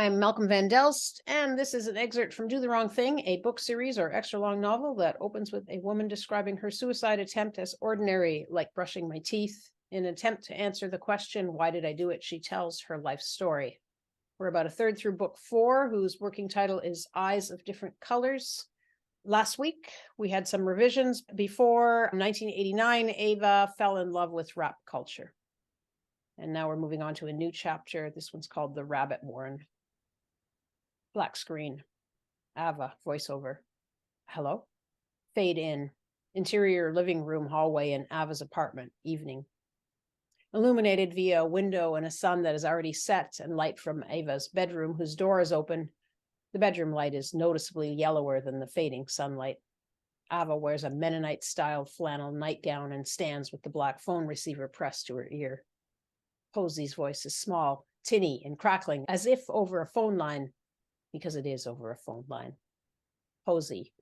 I'm Malcolm Van Delst, and this is an excerpt from Do the Wrong Thing, a book series or extra long novel that opens with a woman describing her suicide attempt as ordinary, like brushing my teeth. In an attempt to answer the question, why did I do it, she tells her life story. We're about a third through book 4, whose working title is Eyes of Different Colors. Last week, we had some revisions. Before 1989, Ava fell in love with rap culture. And now we're moving on to a new chapter. This one's called The Rabbit Warren. Black screen. Ava, voiceover. Hello? Fade in. Interior living room hallway in Ava's apartment. Evening. Illuminated via a window and a sun that is already set, and light from Ava's bedroom, whose door is open. The bedroom light is noticeably yellower than the fading sunlight. Ava wears a Mennonite-style flannel nightgown and stands with the black phone receiver pressed to her ear. Posey's voice is small, tinny, and crackling, as if over a phone line, because it is over a phone line. Posey.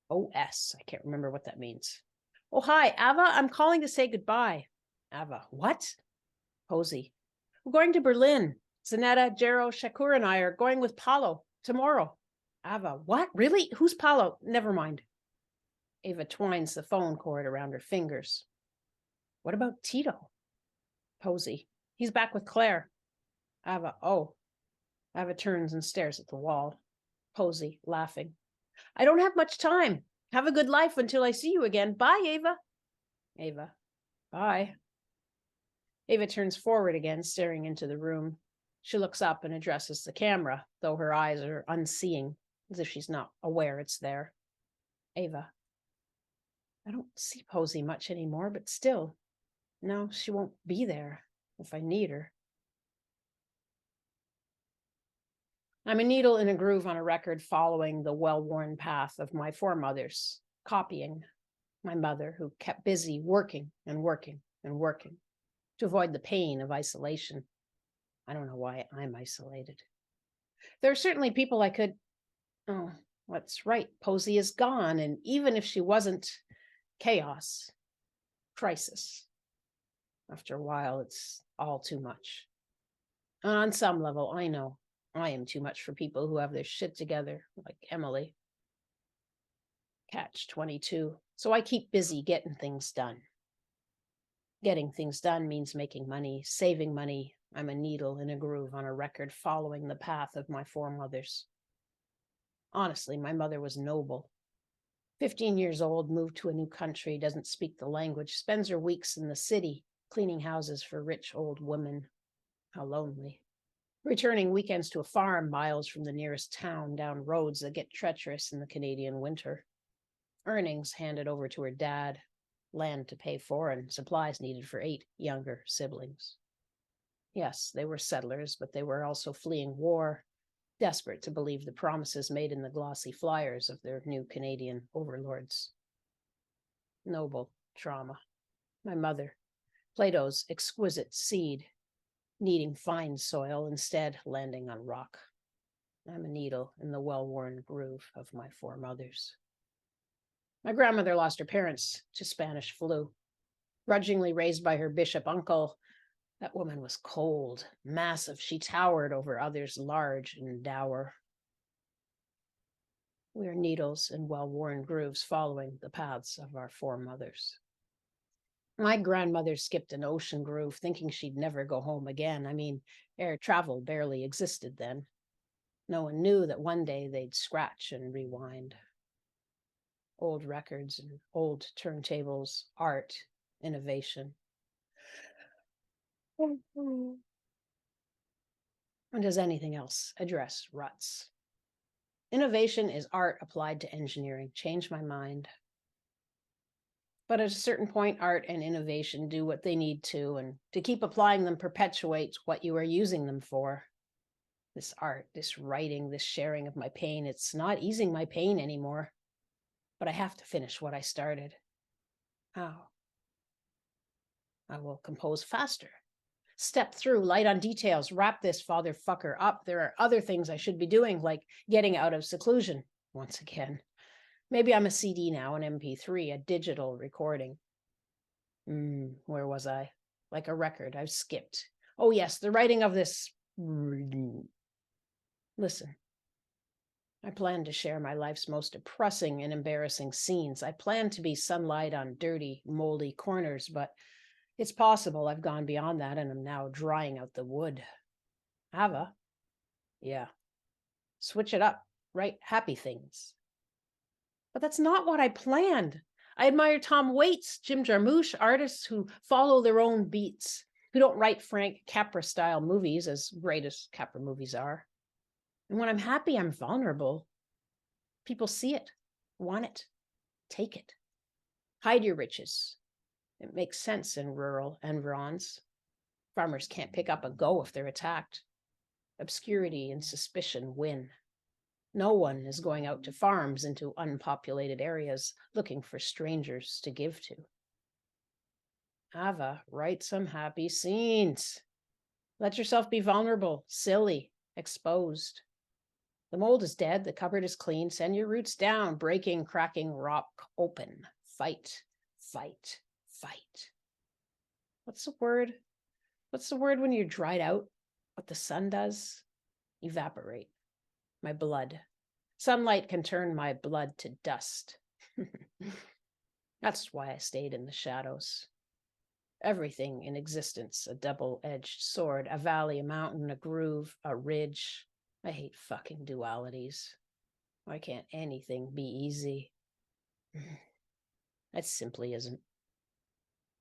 OS. I can't remember what that means. Oh, hi, Ava. I'm calling to say goodbye. Ava. What? Posey. We're going to Berlin. Zanetta, Jero, Shakur, and I are going with Paulo tomorrow. Ava. What? Really? Who's Paulo? Never mind. Ava twines the phone cord around her fingers. What about Tito? Posey. He's back with Claire. Ava. Oh. Ava turns and stares at the wall. Posey, laughing. I don't have much time. Have a good life until I see you again. Bye, Ava. Ava. Bye. Ava turns forward again, staring into the room. She looks up and addresses the camera, though her eyes are unseeing, as if she's not aware it's there. Ava. I don't see Posey much anymore, but still. No, she won't be there if I need her. I'm a needle in a groove on a record following the well-worn path of my foremothers, copying my mother, who kept busy working and working and working to avoid the pain of isolation. I don't know why I'm isolated. There are certainly people I could... Oh, that's right. Posey is gone, and even if she wasn't, chaos, crisis. After a while, it's all too much. And on some level, I know I am too much for people who have their shit together, like Emily. Catch 22. So I keep busy getting things done. Getting things done means making money, saving money. I'm a needle in a groove on a record following the path of my foremothers. Honestly, my mother was noble. 15 years old, moved to a new country, doesn't speak the language, spends her weeks in the city, cleaning houses for rich old women. How lonely. Returning weekends to a farm miles from the nearest town, down roads that get treacherous in the Canadian winter. Earnings handed over to her dad, land to pay for, and supplies needed for 8 younger siblings. Yes, they were settlers, but they were also fleeing war, desperate to believe the promises made in the glossy flyers of their new Canadian overlords. Noble trauma. My mother, Plato's exquisite seed, needing fine soil, instead landing on rock. I'm a needle in the well-worn groove of my foremothers. My grandmother lost her parents to Spanish flu. Grudgingly raised by her bishop uncle, that woman was cold, massive. She towered over others, large and dour. We are needles in well-worn grooves following the paths of our foremothers. My grandmother skipped an ocean groove, thinking she'd never go home again. I mean, air travel barely existed then. No one knew that one day they'd scratch and rewind. Old records and old turntables, art, innovation. And does anything else address ruts? Innovation is art applied to engineering. Change my mind. But at a certain point, art and innovation do what they need to, and to keep applying them perpetuates what you are using them for. This art, this writing, this sharing of my pain, it's not easing my pain anymore. But I have to finish what I started. How? I will compose faster. Step through, light on details, wrap this fatherfucker up. There are other things I should be doing, like getting out of seclusion once again. Maybe I'm a CD now, an MP3, a digital recording. Where was I? Like a record, I've skipped. Oh yes, the writing of this Listen, I plan to share my life's most depressing and embarrassing scenes. I plan to be sunlight on dirty, moldy corners, but it's possible I've gone beyond that and am now drying out the wood. Ava? Yeah. Switch it up. Write happy things. But that's not what I planned. I admire Tom Waits, Jim Jarmusch, artists who follow their own beats, who don't write Frank Capra-style movies, as great as Capra movies are. And when I'm happy, I'm vulnerable. People see it, want it, take it. Hide your riches. It makes sense in rural environs. Farmers can't pick up a go if they're attacked. Obscurity and suspicion win. No one is going out to farms into unpopulated areas looking for strangers to give to. Ava, write some happy scenes. Let yourself be vulnerable, silly, exposed. The mold is dead, the cupboard is clean. Send your roots down, breaking, cracking, rock open. Fight, fight, fight. What's the word? What's the word when you're dried out? What the sun does? Evaporate. My blood. Sunlight can turn my blood to dust. That's why I stayed in the shadows. Everything in existence, a double-edged sword, a valley, a mountain, a groove, a ridge. I hate fucking dualities. Why can't anything be easy? It simply isn't.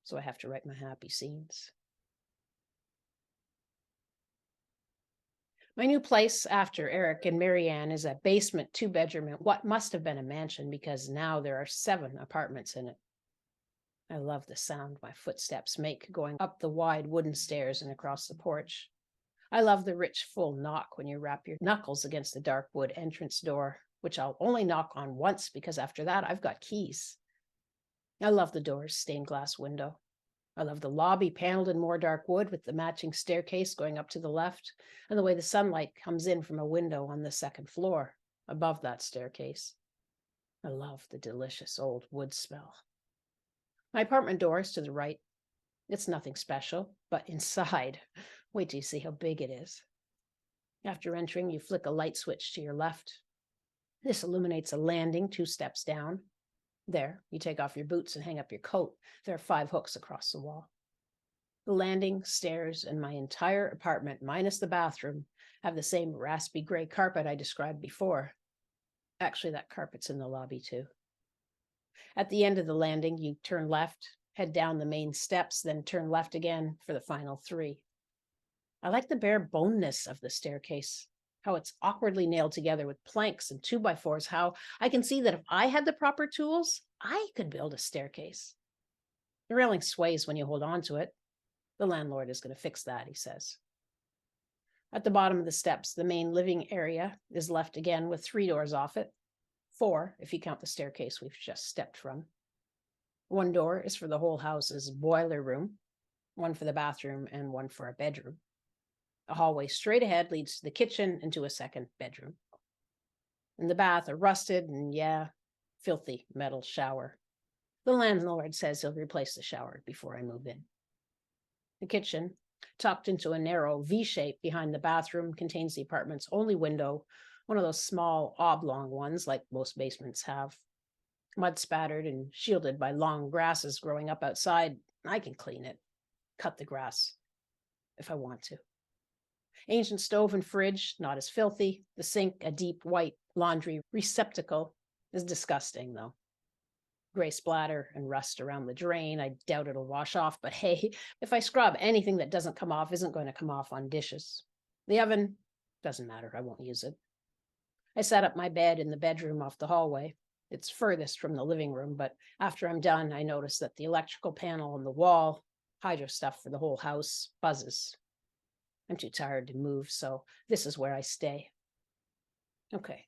So I have to write my happy scenes. My new place after Eric and Marianne is a basement 2-bedroom in what must have been a mansion because now there are 7 apartments in it. I love the sound my footsteps make going up the wide wooden stairs and across the porch. I love the rich, full knock when you wrap your knuckles against the dark wood entrance door, which I'll only knock on once because after that I've got keys. I love the door's stained glass window. I love the lobby paneled in more dark wood with the matching staircase going up to the left and the way the sunlight comes in from a window on the 2nd floor above that staircase. I love the delicious old wood smell. My apartment door is to the right. It's nothing special, but inside, wait till you see how big it is. After entering, you flick a light switch to your left. This illuminates a landing 2 steps down. There, you take off your boots and hang up your coat. There are 5 hooks across the wall. The landing, stairs, and my entire apartment, minus the bathroom, have the same raspy gray carpet I described before. Actually, that carpet's in the lobby too. At the end of the landing, you turn left, head down the main steps, then turn left again for the final 3. I like the bare boneness of the staircase, how it's awkwardly nailed together with planks and 2x4s, how I can see that if I had the proper tools, I could build a staircase. The railing sways when you hold on to it. The landlord is going to fix that, he says. At the bottom of the steps, the main living area is left again with 3 doors off it. 4, if you count the staircase we've just stepped from. 1 door is for the whole house's boiler room, 1 for the bathroom, and 1 for a bedroom. A hallway straight ahead leads to the kitchen and to a 2nd bedroom. In the bath, a rusted and, filthy metal shower. The landlord says he'll replace the shower before I move in. The kitchen, tucked into a narrow V shape behind the bathroom, contains the apartment's only window, one of those small oblong ones like most basements have. Mud spattered and shielded by long grasses growing up outside, I can clean it, cut the grass, if I want to. Ancient stove and fridge, not as filthy. The sink, a deep white laundry receptacle, is disgusting though. Gray splatter and rust around the drain. I doubt it'll wash off, but hey, if I scrub, anything that doesn't come off isn't going to come off on dishes. The oven, doesn't matter, I won't use it. I set up my bed in the bedroom off the hallway. It's furthest from the living room, but after I'm done, I notice that the electrical panel on the wall, hydro stuff for the whole house, buzzes. I'm too tired to move, so this is where I stay. Okay,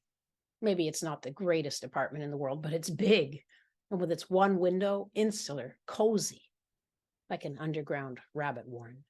maybe it's not the greatest apartment in the world, but it's big. And with its 1 window, insular, cozy, like an underground rabbit warren.